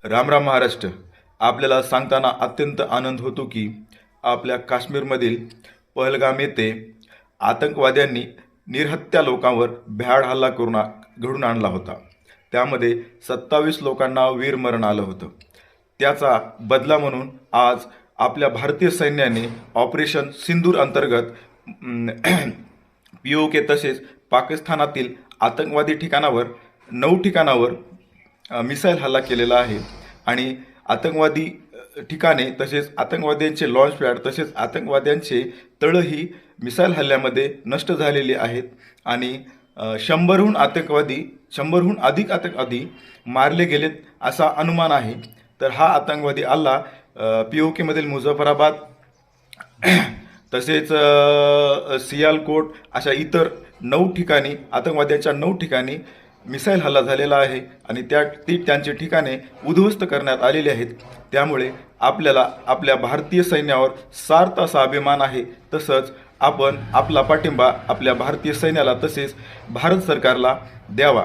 राम राम महाराष्ट्र. आपल्याला सांगताना अत्यंत आनंद होतो की आपल्या काश्मीरमधील पहलगाम येथे आतंकवाद्यांनी निरहत्या लोकांवर भ्याड हल्ला करून घडून आणला होता. त्यामध्ये 27 लोकांना वीरमरण आलं होतं. त्याचा बदला म्हणून आज आपल्या भारतीय सैन्याने ऑपरेशन सिंदूर अंतर्गत POK तसेच पाकिस्तानातील आतंकवादी ठिकाणावर 9 ठिकाणावर मिसाईल हल्ला केलेला आहे. आणि आतंकवादी ठिकाणे तसेच आतंकवाद्यांचे लॉन्च पॅड तसेच आतंकवाद्यांचे तळही मिसाईल हल्ल्यामध्ये नष्ट झालेले आहेत. आणि 100हून अधिक आतंकवादी मारले गेलेत असा अनुमान आहे. तर हा आतंकवादी हल्ला POK मधील मुझफ्फराबाद तसेच सियालकोट अशा इतर 9 ठिकाणी आतंकवाद्यांच्या 9 ठिकाणी मिसाईल हल्ला झालेला आहे. आणि त्यांची ठिकाणे उद्ध्वस्त करण्यात आलेली आहेत. त्यामुळे आपल्याला आपल्या भारतीय सैन्यावर सार्थ असा अभिमान आहे. तसंच आपण आपला पाठिंबा आपल्या भारतीय सैन्याला तसेच भारत सरकारला द्यावा.